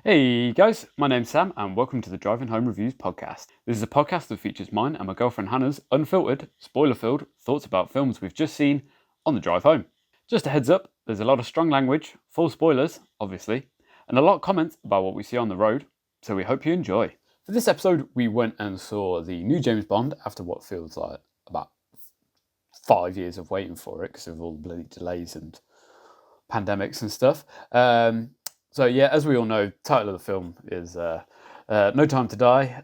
Hey guys, my name's Sam and welcome to the Driving Home Reviews podcast. This is a podcast that features mine and my girlfriend Hannah's unfiltered, spoiler-filled thoughts about films we've just seen on the drive home. Just a heads up, there's a lot of strong language, full spoilers, obviously, and a lot of comments about what we see on the road, so we hope you enjoy. For this episode, we went and saw the new James Bond after what feels like about 5 years of waiting for it because of all the bloody delays and pandemics and stuff. So yeah, as we all know, the title of the film is No Time to Die.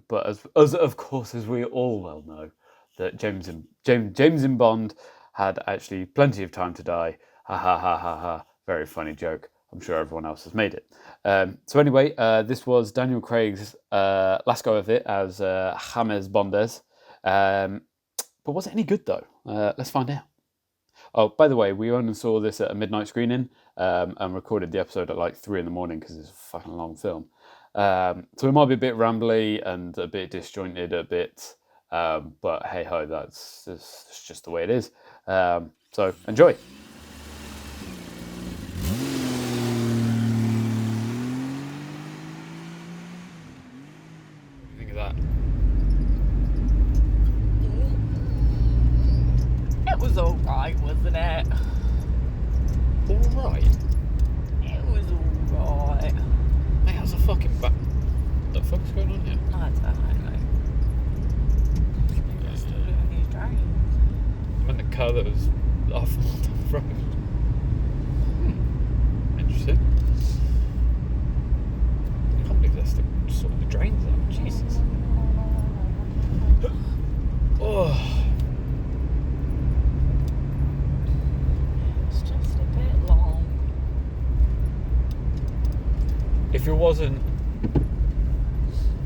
But as of course as we all well know, that James and Bond had actually plenty of time to die. Ha ha ha ha ha. Very funny joke. I'm sure everyone else has made it. So anyway, this was Daniel Craig's last go of it as James Bondes. But was it any good though? Let's find out. Oh, by the way, we only saw this at a midnight screening and recorded the episode at like 3 a.m. because it's a fucking long film. So it might be a bit rambly and a bit disjointed a bit, but hey ho, that's just the way it is. So enjoy. What do you think of that? It was alright, wasn't it? All right. It was alright. Mate, how's a fucking what the fuck's going on here? I don't know. Maybe they're still doing these dragons. I'm in the car that was off the road. Interesting. I can't believe they're still sorting the drains out. Jesus. Oh. It's just a bit long. If it wasn't,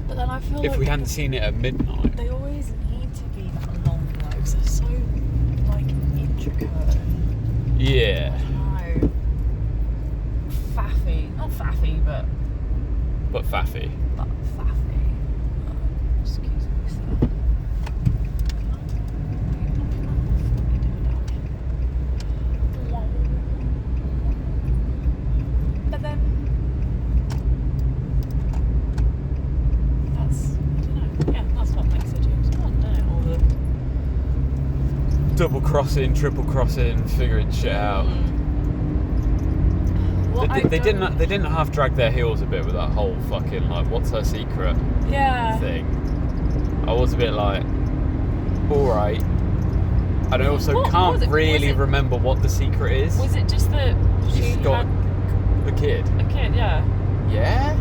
But then I feel if like we hadn't seen it at midnight, they always need to be that long though, because they're so like intricate. yeah, No. Faffy. Not faffy, but faffy. faffy. Excuse me, sir. But then that's, I don't know, yeah, that's what makes it James Bond, doesn't it? All the Double crossing, triple crossing, figuring shit out. They didn't half drag their heels a bit with that whole fucking like what's her secret thing. I was a bit like, all right. And I also can't really remember what the secret is. Was it just that She's got had a kid. a kid? Yeah. Yeah,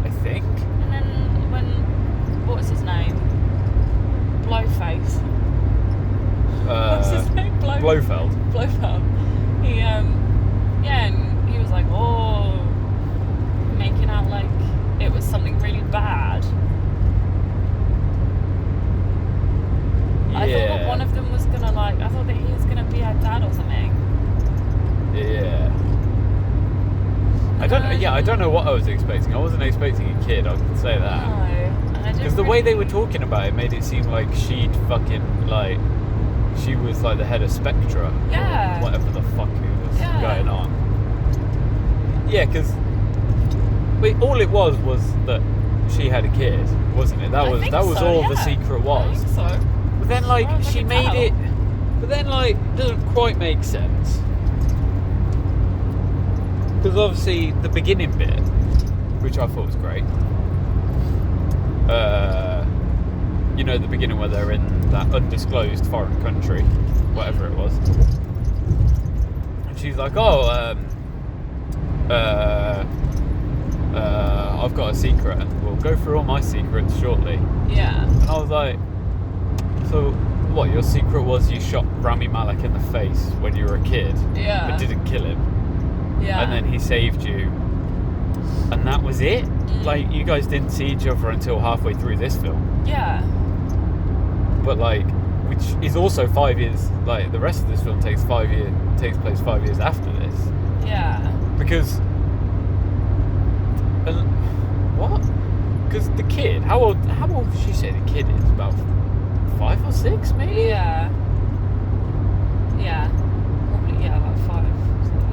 I think. And then what was his name? Blowface. What's his name? Blofeld. Blofeld. He and he was like, oh, making out like it was something really bad. Yeah. I thought that one of them was gonna I thought that he was gonna be her dad or something. Yeah. I don't know what I was expecting. I wasn't expecting a kid, I can say that. No. Because the way they were talking about it made it seem like she'd fucking, like, she was like the head of Spectra. Yeah. Or whatever the fuck was going on. Yeah, because all it was that she had a kid, wasn't it? That was all the secret was. I think so. But then, like, she made it. But then, like, it doesn't quite make sense. Because obviously, the beginning bit, which I thought was great. You know, the beginning where they're in that undisclosed foreign country, whatever it was. And she's like, oh, I've got a secret, and we'll go through all my secrets shortly. Yeah. And I was like, so what, your secret was you shot Rami Malek in the face when you were a kid, but didn't kill him, and then he saved you, and that was it? Like, you guys didn't see each other until halfway through this film. Yeah. But like, which is also 5 years, like the rest of this film takes place 5 years after this. Yeah. Because what? Because the kid, how old did she say the kid is? About 5 or 6 maybe? Yeah. Yeah. Probably, yeah, about 5.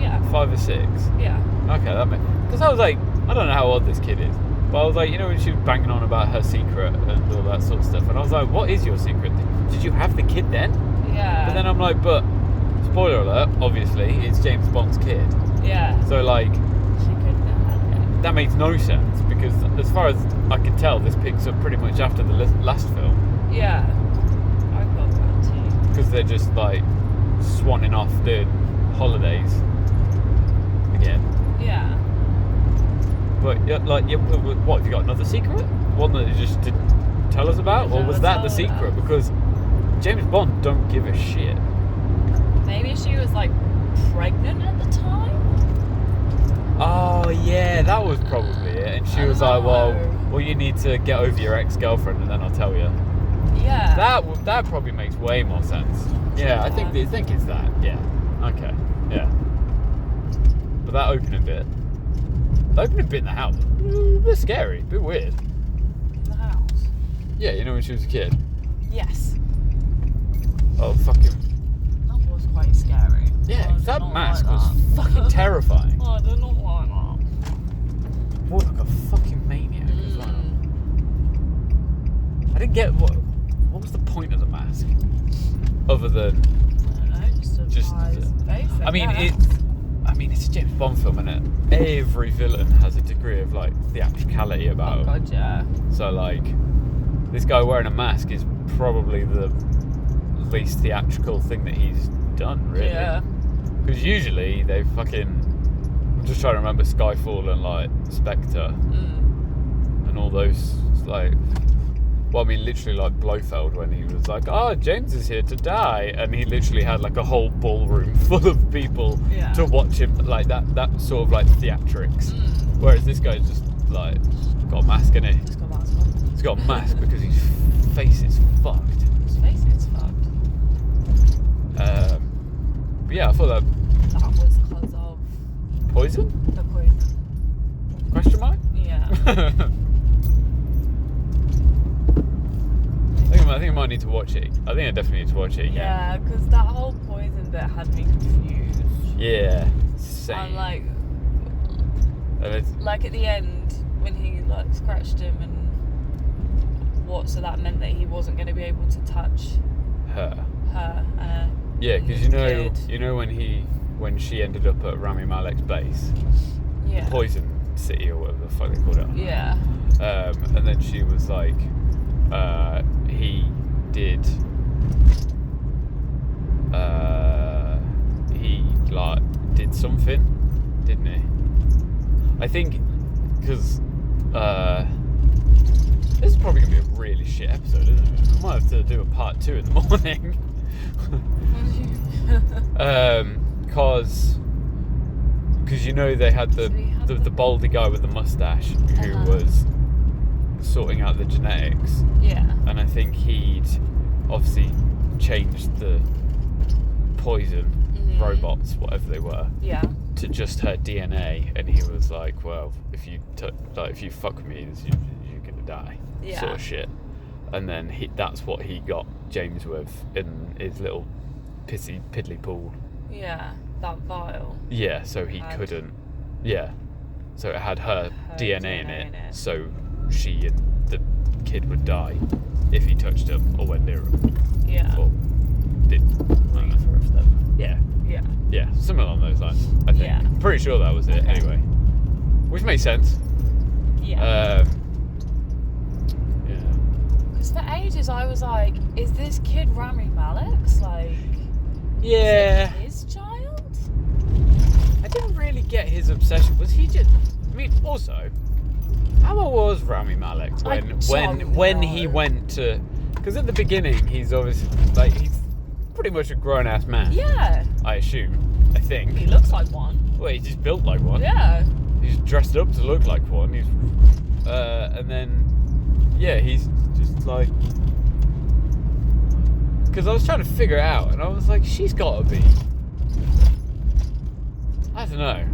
Yeah. 5 or 6. Yeah. Okay, that makes... Because I was like, I don't know how old this kid is, but I was like, you know, when she was banging on about her secret and all that sort of stuff, and I was like, what is your secret? Did you have the kid then? Yeah. But then I'm like, but, spoiler alert, obviously, it's James Bond's kid. Yeah. So, like... She couldn't have had it. That makes no sense, because as far as I can tell, this picks up pretty much after the last film. Yeah. I got that too. Because they're just, like, swanning off the holidays again. Yeah. But, like, what, have you got another secret? One that you just didn't tell us about? Or was that the secret? Because James Bond don't give a shit. Maybe she was, like, pregnant at the time? Oh, yeah, that was probably it. And she was like, well, you need to get over your ex-girlfriend and then I'll tell you. Yeah. That probably makes way more sense. Yeah, I think it's that. Yeah. Okay. Yeah. But that opening bit in the house, a bit scary, a bit weird. In the house? Yeah, you know when she was a kid? Yes. Oh, fucking... That was quite scary. Yeah, that mask was fucking terrifying. Oh, I did not like that. What, like a fucking maniac as well. I didn't get what was the point of the mask? Other than... I don't know, just his face, I mean, it's a James Bond film, innit? Every villain has a degree of, like, theatricality about him. Oh, God, yeah. So, like, this guy wearing a mask is probably the least theatrical thing that he's done, really. Yeah. Because usually they fucking... I'm just trying to remember Skyfall and, like, Spectre. And all those, like... Well, I mean, literally, like, Blofeld, when he was like, oh, James is here to die. And he literally had, like, a whole ballroom full of people to watch him. Like, that sort of, like, theatrics. Whereas this guy's just, like, got a mask, innit? He's got a mask on. He's got a mask because his face is fucked. His face is fucked. But yeah, I thought That was because of... Poison? The poison. Question mark? Yeah. I think I might need to watch it. I think I definitely need to watch it again. Yeah, because that whole poison bit had me confused. Yeah. Same. And like And at the end when he like scratched him and so that meant that he wasn't going to be able to touch her. Yeah, because you know when she ended up at Rami Malek's base, yeah, Poison City or whatever the fuck they called it. Yeah. And then she was like, he did something, didn't he? I think because this is probably gonna be a really shit episode, isn't it? I might have to do a part 2 in the morning. Because you know they had the baldy guy with the mustache who was sorting out the genetics. Yeah. And I think he'd obviously changed the poison robots, whatever they were, to just her DNA, and he was like, well, if you fuck with me, you're gonna die, sort of shit. And then that's what he got James with in his little piddly pool. Yeah, that vial. Yeah, so he couldn't. Yeah, so it had her DNA in it, so she and the kid would die if he touched them or went near them. Yeah. Or did. Either of them. Yeah. Yeah. Yeah, something along those lines, I think. Yeah. I'm pretty sure that was it, anyway. Which makes sense. Yeah. Yeah. Because for ages I was like, is this kid Rami Malek's? Like, yeah. is it his child? I didn't really get his obsession. Was he just... I mean, also, how old was Rami Malek when he went to... Because at the beginning, he's obviously... Like, he's pretty much a grown-ass man. Yeah. I assume. I think. He looks like one. Well, he's just built like one. Yeah. He's dressed up to look like one. He's... and then... Yeah, he's just like... Because I was trying to figure it out, and I was like, she's got to be... I don't know.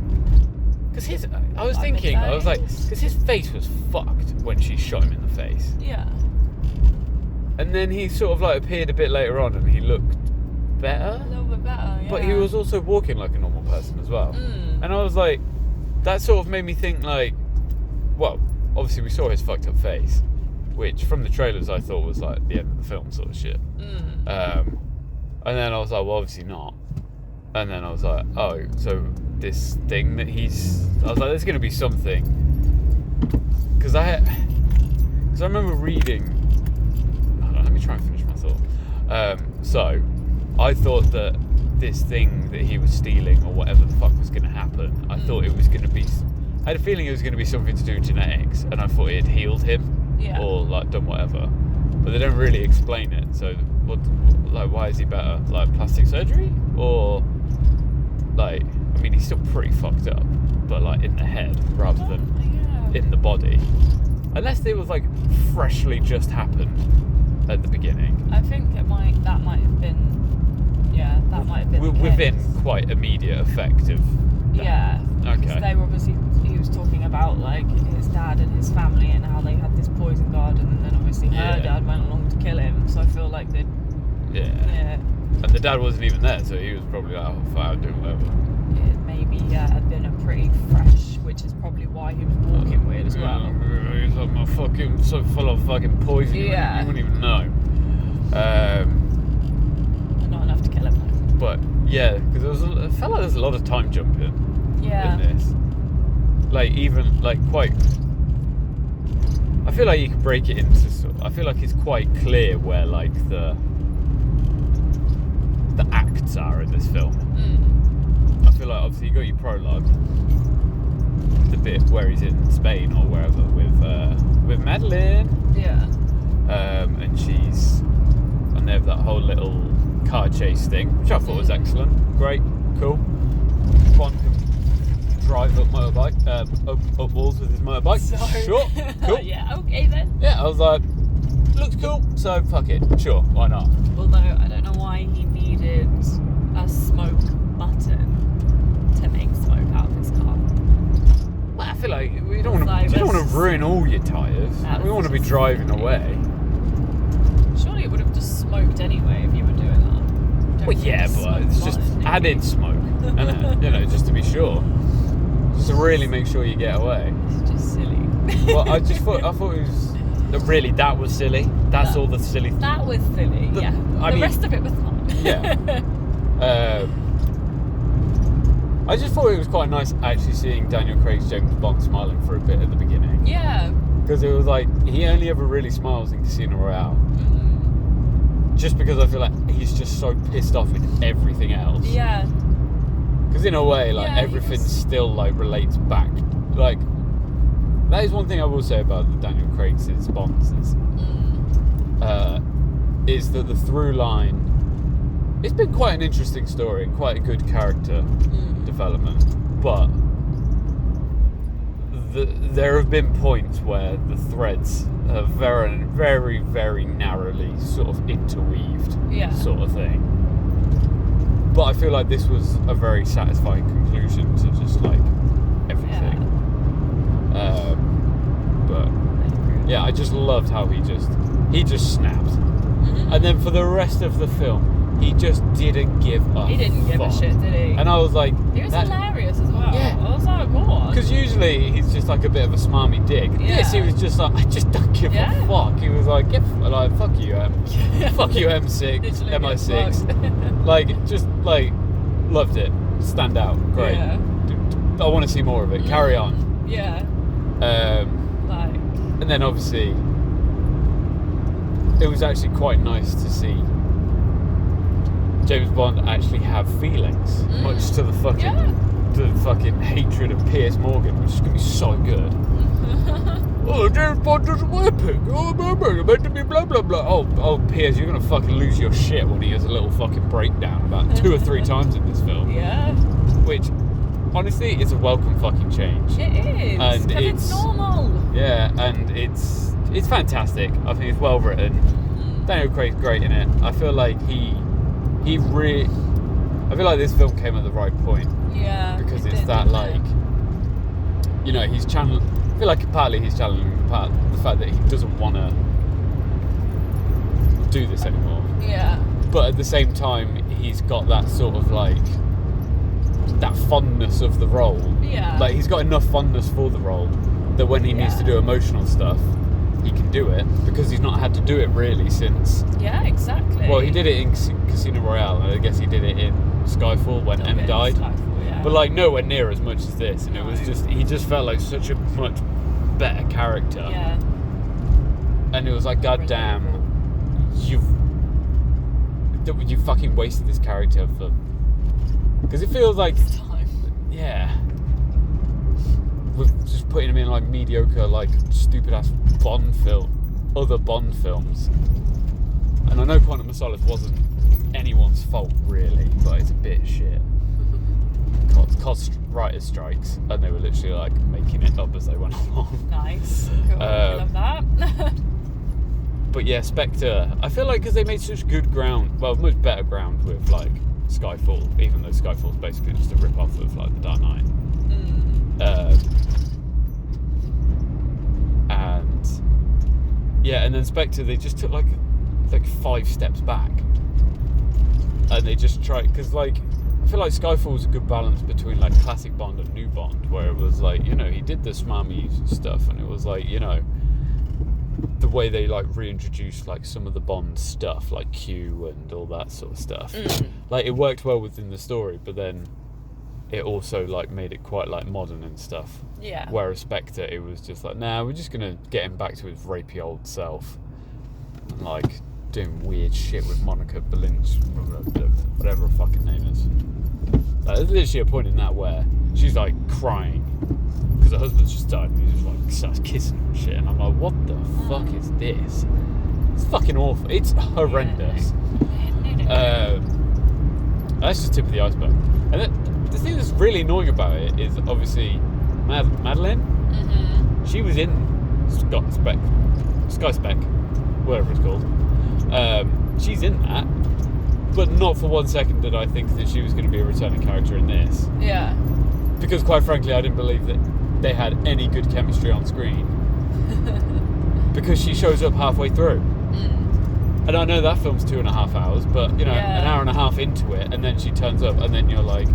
Because I was thinking, I was like, because his face was fucked when she shot him in the face. Yeah. And then he sort of like appeared a bit later on, and he looked better. A little bit better, yeah. But he was also walking like a normal person as well. And I was like, that sort of made me think, like, well, obviously we saw his fucked up face, which from the trailers I thought was like the end of the film sort of shit. And then I was like, well, obviously not. And then I was like, oh, so this thing that I was like, there's going to be something. Because I remember reading, hold on, let me try and finish my thought. So I thought that this thing that he was stealing or whatever the fuck was going to happen, I thought it was going to be, I had a feeling it was going to be something to do with genetics, and I thought it had healed him or like done whatever, but they don't really explain it. So what, like, why is he better? Like plastic surgery, or like, I mean, he's still pretty fucked up, but like in the head rather than in the body, unless it was like freshly just happened at the beginning. I think that might have been within quite immediate effect of that. Yeah. Okay. They were obviously, he was talking about like his dad and his family and how they had this poison garden, and then obviously her dad went along to kill him. So I feel like they. Yeah. And the dad wasn't even there, so he was probably like, oh, fuck, I'm doing whatever. It maybe had been a pretty fresh, which is probably why he was walking weird as well. He's like, my fucking, so full of fucking poison. Yeah. You wouldn't even know. Not enough to kill him. But yeah, because I felt like there's a lot of time jumping in this. Like, even like quite. I feel like you could break it into. I feel like it's quite clear where like the acts are in this film. I feel like obviously you got your prologue, the bit where he's in Spain or wherever with Madeline. Yeah. And they have that whole little car chase thing, which I thought was excellent. Great, cool. Bond can drive up motorbike, up walls with his motorbike. Sure, cool. Yeah, okay then. Yeah, I was like, looks cool, so fuck it, sure, why not? Although I don't know why he needed a smoke button to make smoke out of his car. Well, I feel like we don't want to ruin all your tyres. We want to be driving away. Surely it would have just smoked anyway if you were doing that. Well, yeah, but it's just added smoke, and you know, just to be sure, just to really make sure you get away. It's just silly. Well, I thought it was really that was silly. That's all the silly. That was silly. Yeah. The rest of it was fun. Yeah. I just thought it was quite nice actually seeing Daniel Craig's James Bond smiling for a bit at the beginning. Yeah. Because it was like he only ever really smiles in Casino Royale. Just because I feel like he's just so pissed off with everything else. Yeah. Because in a way, like everything still like relates back. Like that is one thing I will say about the Daniel Craig's Bonds is that the through line. It's been quite an interesting story and quite a good character development, but there have been points where the threads are very, very, very narrowly sort of interweaved, sort of thing. But I feel like this was a very satisfying conclusion to just like everything. But yeah, I just loved how he just snapped, and then for the rest of the film. He just didn't give a He didn't give a shit, did he? And I was like... He was hilarious as well. Yeah. I was like, go on. Because usually he's just like a bit of a smarmy dick. Yeah. This, he was just like, I just don't give a fuck. He was like, fuck you, fuck you, M6, MI6. Like, just like, loved it. Stand out. Great. Yeah. I want to see more of it. Carry on. Yeah. And then obviously, it was actually quite nice to see James Bond actually have feelings, much to the fucking hatred of Piers Morgan, which is gonna be so good. Oh, James Bond doesn't wear pink. Oh, meant to be blah blah blah. Oh, Piers, you're gonna fucking lose your shit when he has a little fucking breakdown about 2 or 3 times in this film. Yeah. Which, honestly, is a welcome fucking change. It is. And it's normal. Yeah, and it's fantastic. I think it's well written. Daniel Craig's great in it. I feel like I feel like this film came at the right point. Yeah. Because it's that like, you know, he's channeling. I feel like partly he's channeling the fact that he doesn't want to do this anymore. Yeah. But at the same time, he's got that sort of like that fondness of the role. Yeah. Like, he's got enough fondness for the role that when he needs to do emotional stuff, he can do it, because he's not had to do it really since... Yeah, exactly. Well, he did it in Casino Royale, and I guess he did it in Skyfall when M died. Skyfall, yeah. But, like, nowhere near as much as this, and No. it was just... He just felt like such a much better character. Yeah. And it was like, goddamn, you fucking wasted this character for... Because it feels like... Time. Yeah. We're just putting him in, like, mediocre, like, stupid-ass other Bond films. And I know Quantum of Solace wasn't anyone's fault, really, but it's a bit shit. Cost writers' strikes, and they were literally, like, making it up as they went along. Nice. Cool. Love that. But yeah, Spectre, I feel like because they made such good ground, well, much better ground with, like, Skyfall, even though Skyfall's basically just a rip-off of, like, The Dark Knight. And yeah, and then Spectre, they just took like 5 steps back, and they just tried, because like I feel like Skyfall was a good balance between like classic Bond and new Bond, where it was like, you know, he did the smarmy stuff, and it was like, you know, the way they like reintroduced like some of the Bond stuff, like Q and all that sort of stuff. Like, it worked well within the story, but then it also like made it quite like modern and stuff. Yeah. Whereas Spectre, it was just like, nah, we're just gonna get him back to his rapey old self, and like doing weird shit with Monica Bellucci, whatever her fucking name is. Like, there's literally a point in that where she's like crying because her husband's just died, and he just like starts kissing her and shit, and I'm like, what the fuck is this? It's fucking awful. It's horrendous. That's just tip of the iceberg. And then, the thing that's really annoying about it is obviously Madeline. She was in Sky Spec, whatever it's called. She's in that, but not for 1 second did I think that she was going to be a returning character in this. Yeah. Because quite frankly, I didn't believe that they had any good chemistry on screen. Because she shows up halfway through. And I know that film's 2.5 hours, but you know, an hour and a half into it, and then she turns up, and then you're like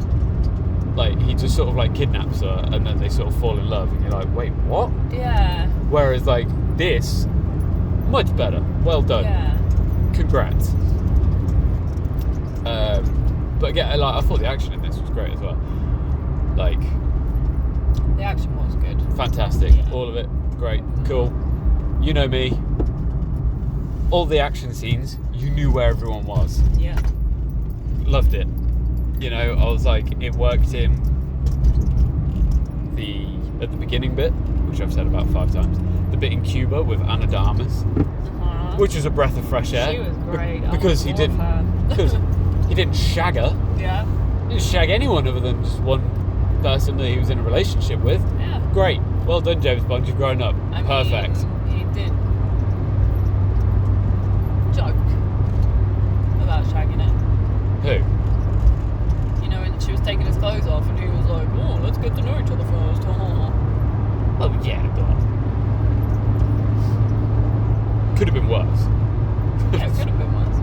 he just sort of like kidnaps her, and then they sort of fall in love, and you're like, wait, what? Yeah. Whereas like this, much better. Well done. Yeah. Congrats. But again, like, I thought the action in this was great as well. Like, the action was good. Fantastic. Yeah. All of it. Great. Cool. You know me. All the action scenes, you knew where everyone was. Yeah. Loved it. You know, I was like, it worked at the beginning bit, which I've said about 5 times. The bit in Cuba with Ana de Armas, which was a breath of fresh air. She was great. Because he didn't shag her. Yeah. He didn't shag anyone other than just one person that he was in a relationship with. Yeah. Great. Well done, James Bond. You've grown up. Perfect. He did joke about shagging it. Who? You know, when she was taking his clothes off, and he was like, "Oh, let's get to know each other first." Oh yeah, but could have been worse. Yeah, it could have been worse.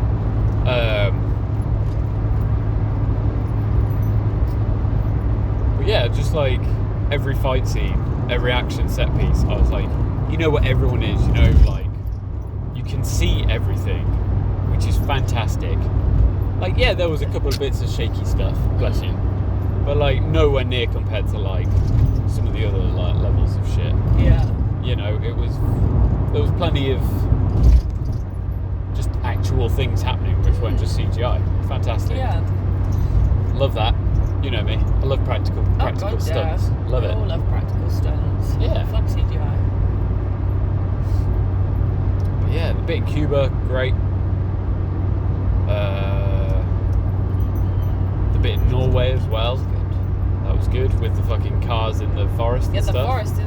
But yeah, just like every fight scene, every action set piece, I was like, you know what everyone is, you know, like you can see everything, which is fantastic. Like, yeah, there was a couple of bits of shaky stuff, bless you, but like nowhere near compared to like some of the other like levels of shit. Yeah. You know, there was plenty of just actual things happening, which weren't just CGI. Fantastic. Yeah. Love that. You know me. I love practical stunts. Yeah. Love it. We all love practical stunts. Yeah. Fuck CGI. But yeah, the bit in Cuba, great. The bit in Norway as well. That was good with the fucking cars in the forest and stuff. Yeah, the forest is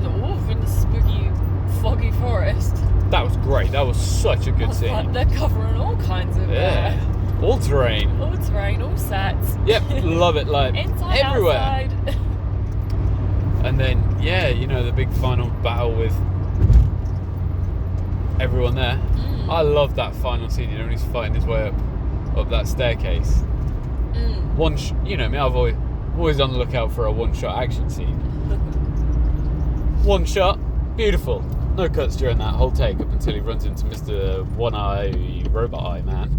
in the spooky, foggy forest. That was great. That was such a good scene. Like, they're covering all kinds of all terrain. All terrain, all sets. Yep, love it. Like inside, everywhere. Outside. And then, yeah, you know, the big final battle with everyone there. I love that final scene. You know, when he's fighting his way up that staircase. You know me. always on the lookout for a one-shot action scene. One shot, beautiful. No cuts during that whole take up until he runs into Mr. One-Eye Robot Eye Man.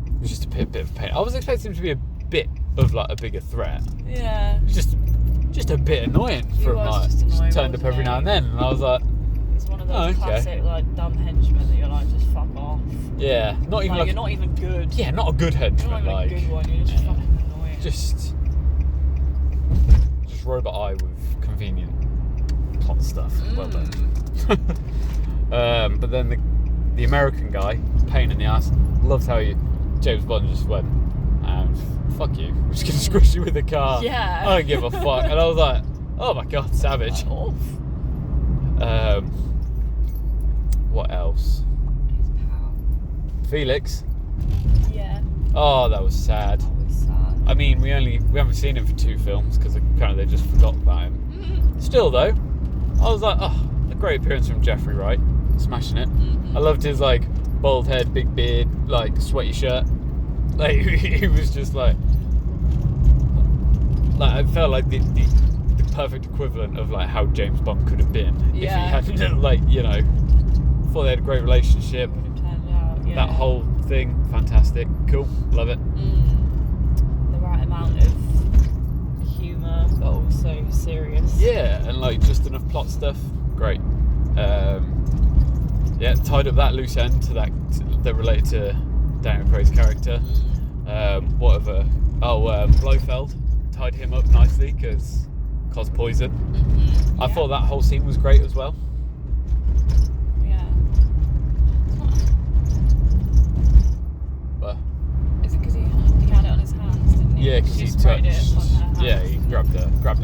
It was just a bit of pain. I was expecting him to be a bit of like a bigger threat. Yeah. It was just a bit annoying for him. Like, just turned up every now and then, and I was like, it's one of those classic like dumb henchmen that you're like, just fuck off. yeah, not even like you're not even good. Yeah, not a good henchman. You're not even a good one. You're just fucking annoying. Just Robot Eye with convenient plot stuff. Well done. But then the American guy, pain in the ass, loved how James Bond just went, fuck you, we're just gonna squish you with a car. Yeah. I don't give a fuck. And I was like, oh my god, savage. What else? His pal. Felix. Yeah. Oh, that was sad. I mean, we haven't seen him for 2 films because apparently they just forgot about him. Still though, I was like, oh, a great appearance from Jeffrey Wright, smashing it. I loved his like bald head, big beard, like sweaty shirt. Like he was just like I felt like the perfect equivalent of like how James Bond could have been if he hadn't like, you know, thought they had a great relationship. That whole thing, fantastic, cool, love it. The right amount of humour, but also serious. Yeah, and like just enough plot stuff, great. Yeah, tied up that loose end to that related to Daniel Craig's character. Blofeld tied him up nicely because poison. I thought that whole scene was great as well. Yeah. But is it because he had it on his hands, didn't he? yeah, because he sprayed touched. it on her hands. Yeah, he grabbed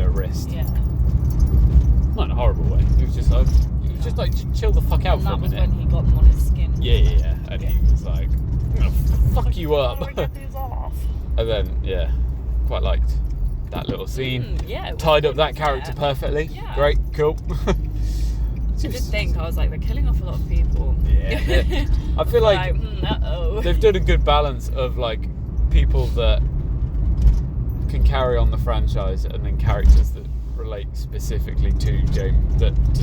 her wrist. Yeah. Not in a horrible way. It was just like chill the fuck out And for a that was minute. when he got them on his skin. Yeah. And he was like, I'm gonna fuck you up. Get these off. And then, yeah, quite liked that little scene. Yeah. Tied up that character perfectly. Yeah. Great, cool. I did think, I was like, they're killing off a lot of people. Yeah. I feel like they've done a good balance of like people that can carry on the franchise and then characters that relate specifically to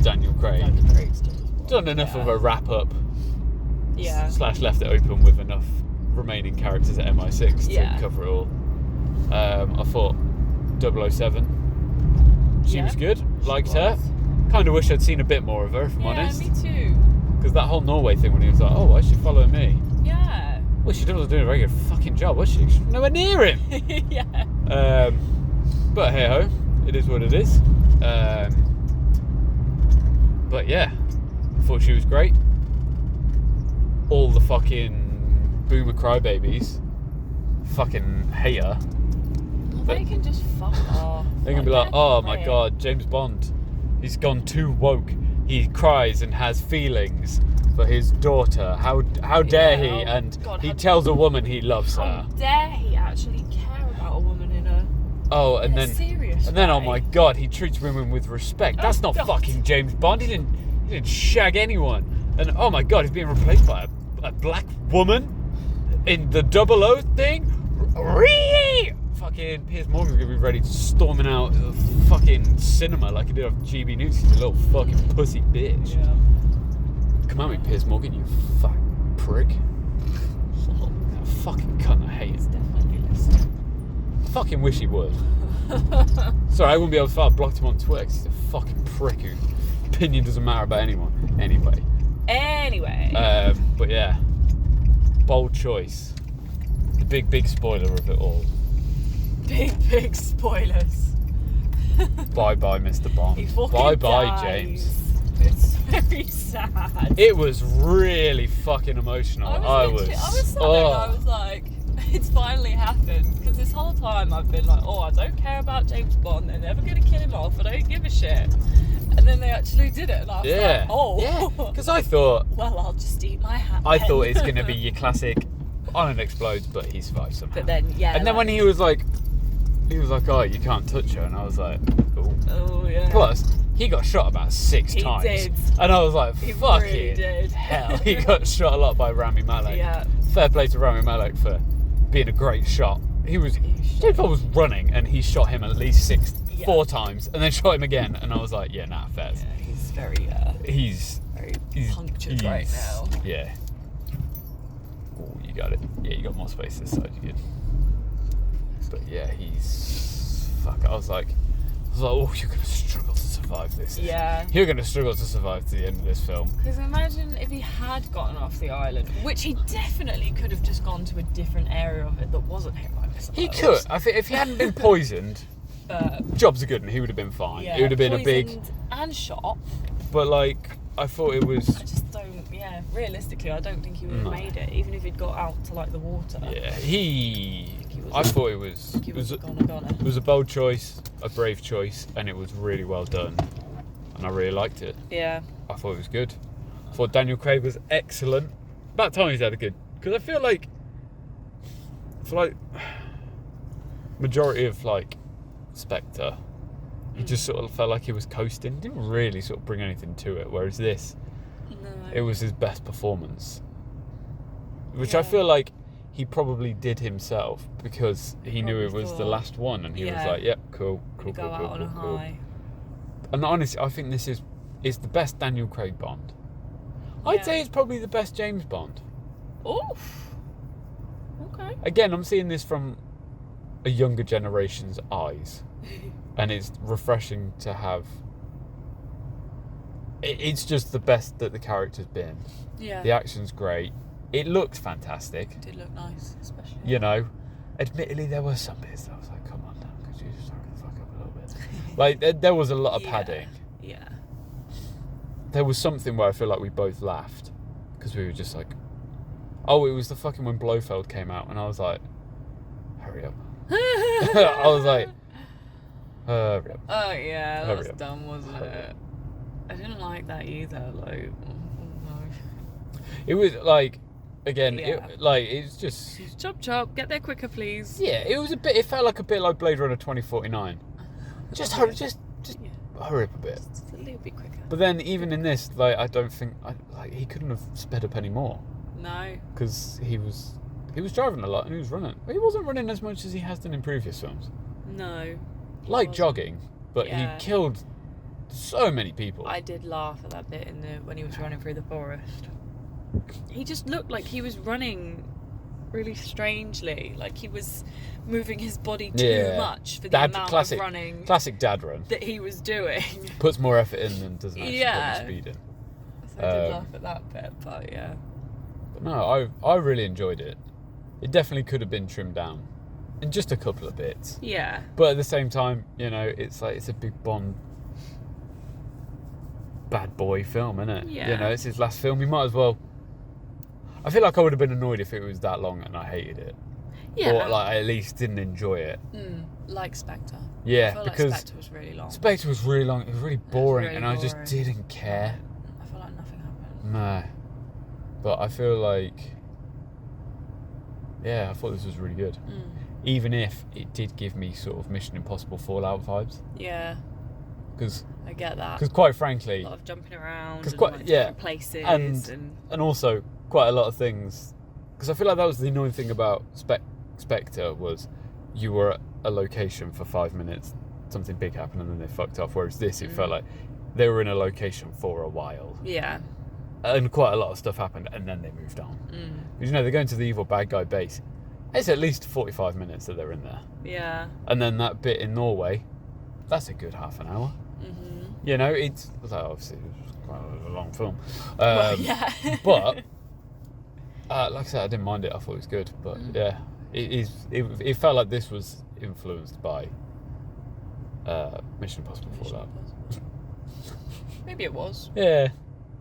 Daniel Craig. Done enough of a wrap up. Yeah. / left it open with enough remaining characters at MI6 to cover it all. I thought 007. She was good. Liked her. Kind of wish I'd seen a bit more of her, if I'm honest. Yeah, me too. Because that whole Norway thing when he was like, oh, why is she following me? Yeah. Well, she wasn't doing a very good fucking job, was she? She was nowhere near him. Yeah. But hey ho, it is what it is. But yeah, I thought she was great. All the fucking boomer crybabies fucking hate her. Well, they can just fuck off. They can be like, oh my god, James Bond, he's gone too woke. He cries and has feelings for his daughter. How dare he? And God, he tells a woman he loves How her. dare he actually care about a woman in a serious and then oh way. my god, he treats women with respect. That's not fucking James Bond. He didn't shag anyone. And oh my god, he's being replaced by a black woman in the 00 thing. Fucking Piers Morgan's gonna be ready to storming out the fucking cinema like he did off GB News. He's a little fucking pussy bitch. Yeah. Come at me, Piers Morgan, you fuck prick. That fucking cunt, I hate It's it. definitely listening. I fucking wish he would. Sorry, I wouldn't be able to find. I blocked him on Twitter because he's a fucking prick whose opinion doesn't matter about anyone. Anyway. But yeah, bold choice. The big spoiler of it all. Big spoilers. Bye, Mr. Bond. He fucking Bye, dies. James. It's very sad. It was really fucking emotional. I was like, it's finally happened. Because this whole time I've been like, oh, I don't care about James Bond. They're never going to kill him off. I don't give a shit. And then they actually did it. And I was like, oh. Yeah, because I thought... Well, I'll just eat my hat. I thought it's going to be your classic, Ireland explodes, but he survives somehow. But then, And then when he was like, oh, you can't touch her. And I was like, oh, yeah. Plus, he got shot about 6 times. Did. And I was like, fucking really did. hell. He got shot a lot by Rami Malek. Yeah. Fair play to Rami Malek for being a great shot James Bond was running, and he shot him at least four Yeah. times, and then shot him again, and I was like, yeah, nah, Fez. Yeah, he's very He's punctured right now. Yeah. Oh, you got it. Yeah, you got more space this side. You good. But yeah, fuck. I was like, oh, you're gonna struggle to survive this. Yeah. You're gonna struggle to survive to the end of this film. Because imagine if he had gotten off the island, which he definitely could have just gone to a different area of it that wasn't hit by missiles. He could. I think if he hadn't been poisoned, jobs are good, and he would have been fine. Yeah, It would have been a big. poisoned and shot. But like, I thought it was. I just don't. Yeah, realistically, I don't think he would have made it, even if he'd got out to like the water. Yeah, I thought it was. He It was. was gonna. It was a bold choice, a brave choice, and it was really well done, and I really liked it. Yeah. I thought it was good. I thought Daniel Craig was excellent. About time he's had a good, because I feel like, for like, majority of like Spectre, he just sort of felt like he was coasting. Didn't really sort of bring anything to it. Whereas this, it was his best performance, which I feel like he probably did himself because he knew it was the last one, and he was like, "Yep, cool." Go out on a high. And honestly, I think this is the best Daniel Craig Bond. I'd say it's probably the best James Bond. Oof. Okay. Again, I'm seeing this from a younger generation's eyes, and it's refreshing to have. It's just the best that the character's been. Yeah. The action's great. It looks fantastic. It did look nice, especially. You know, admittedly, there were some bits that I was like, "Come on now, could you just hurry the fuck up a little bit?" Like there was a lot of padding. Yeah. There was something where I feel like we both laughed because we were just like, "Oh, it was the fucking when Blofeld came out," and I was like, "Hurry up!" I was like, "Hurry up!" Oh yeah, that was Hurry up. dumb, wasn't it? I didn't like that either. Like, It was like, again, Yeah. it's just. chop chop, get there quicker, please. Yeah, it was a bit. It felt like a bit like Blade Runner 2049. Just hurry, just hurry up a bit. Just a little bit quicker. But then, even in this, like, I don't think he couldn't have sped up any more No. because he was driving a lot and he was running. He wasn't running as much as he has done in previous films. No. Like jogging, but he killed so many people. I did laugh at that bit when he was running through the forest. He just looked like he was running really strangely, like he was moving his body too much for the amount of running. Classic dad run. That he was doing. Puts more effort in than doesn't actually put Yeah. the speed in. So I did laugh at that bit, but yeah. But no, I really enjoyed it. It definitely could have been trimmed down in just a couple of bits. Yeah. But at the same time, you know, it's like it's a big Bond bad boy film, isn't it? Yeah. You know, it's his last film. You might as well. I feel like I would have been annoyed if it was that long and I hated it. Yeah. Or like I at least didn't enjoy it. Like Spectre. Yeah, I feel because like Spectre was really long. Spectre was really long. It was really boring, really and I just boring. didn't care. I feel like nothing happened. No. But I feel like, yeah, I thought this was really good. Even if it did give me sort of Mission Impossible Fallout vibes. Yeah. Because I get that. quite frankly, A lot of jumping around. 'cause And quite- like yeah, different places. and also quite a lot of things. Because I feel like that was the annoying thing about Spectre was you were at a location for 5 minutes, something big happened, and then they fucked off. Whereas this, it felt like they were in a location for a while. Yeah. And quite a lot of stuff happened, and then they moved on. Because, you know, they're going to the evil bad guy base. It's at least 45 minutes that they're in there. Yeah. And then that bit in Norway, that's a good half an hour. You know, it's like, obviously it was quite a long film. Well, yeah. But, like I said, I didn't mind it. I thought it was good. But yeah, it felt like this was influenced by Mission Impossible Fallout. Maybe it was. Yeah.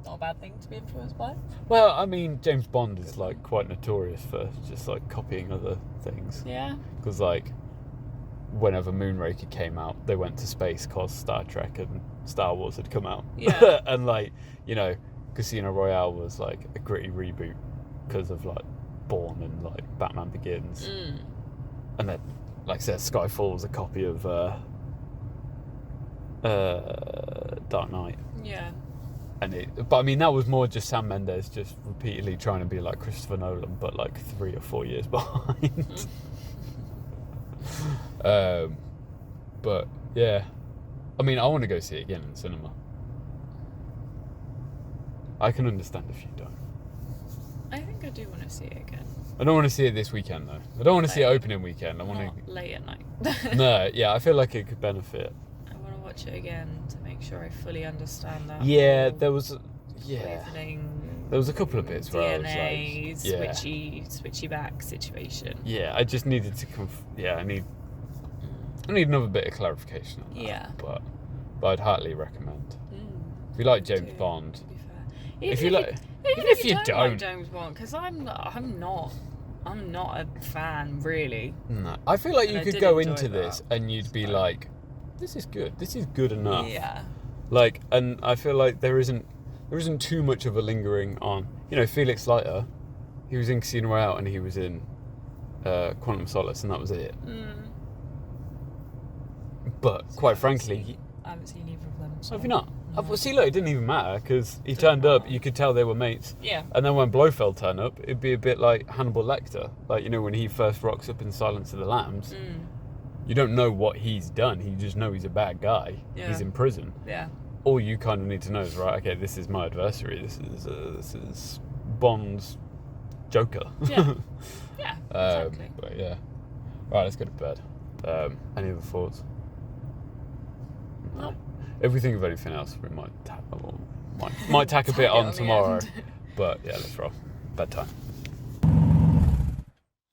Not a bad thing to be influenced by. Well, I mean, James Bond is like quite notorious for just like copying other things. Yeah. Because like, whenever Moonraker came out, they went to space because Star Trek and Star Wars had come out. Yeah. And like, you know, Casino Royale was like a gritty reboot because of like Bourne and like Batman Begins. And then, like I said, Skyfall was a copy of Dark Knight. Yeah. But I mean, that was more just Sam Mendes just repeatedly trying to be like Christopher Nolan, but like 3 or 4 years behind. But yeah, I mean, I want to go see it again in the cinema. I can understand if you don't. I think I do want to see it again. I don't want to see it this weekend though. I don't want to see it opening weekend. I want Not late at night. No, yeah, I feel like it could benefit. I want to watch it again to make sure I fully understand that. Yeah, whole there was a couple of bits where I was DNA, like, switchy back situation. Yeah, I just needed to I need another bit of clarification on that. Yeah. But I'd heartily recommend. If you like James Bond, to be fair. even if you don't like James Bond, because I'm not a fan really. No, I feel like And you I could did go enjoy into this that, and you'd be like, this is good. This is good enough. Yeah. Like, and I feel like there isn't too much of a lingering on. Felix Leiter, he was in Casino Royale and he was in Quantum of Solace, and that was it. But quite frankly, I haven't seen either of them. So have you not? No. Well, see, look, it didn't even matter because he turned up. You could tell they were mates. Yeah. And then when Blofeld turned up, it'd be a bit like Hannibal Lecter, like when he first rocks up in Silence of the Lambs. You don't know what he's done. You just know he's a bad guy. Yeah. He's in prison. Yeah. All you kind of need to know is, right, okay, this is my adversary. This is Bond's Joker. Yeah. Yeah. Exactly. But yeah. Right, let's go to bed. Any other thoughts? No. If we think of anything else, we might tack a bit on tomorrow. But yeah, let's roll. Bedtime.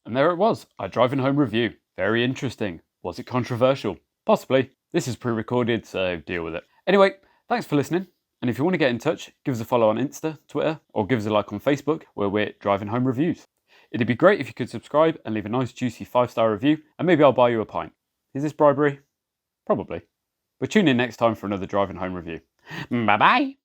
And there it was, our driving home review. Very interesting. Was it controversial? Possibly. This is pre-recorded, so deal with it. Anyway, thanks for listening. And if you want to get in touch, give us a follow on Insta, Twitter, or give us a like on Facebook, where we're Driving Home Reviews. It'd be great if you could subscribe and leave a nice juicy 5-star review, and maybe I'll buy you a pint. Is this bribery? Probably. But tune in next time for another Driving Home review. Bye bye!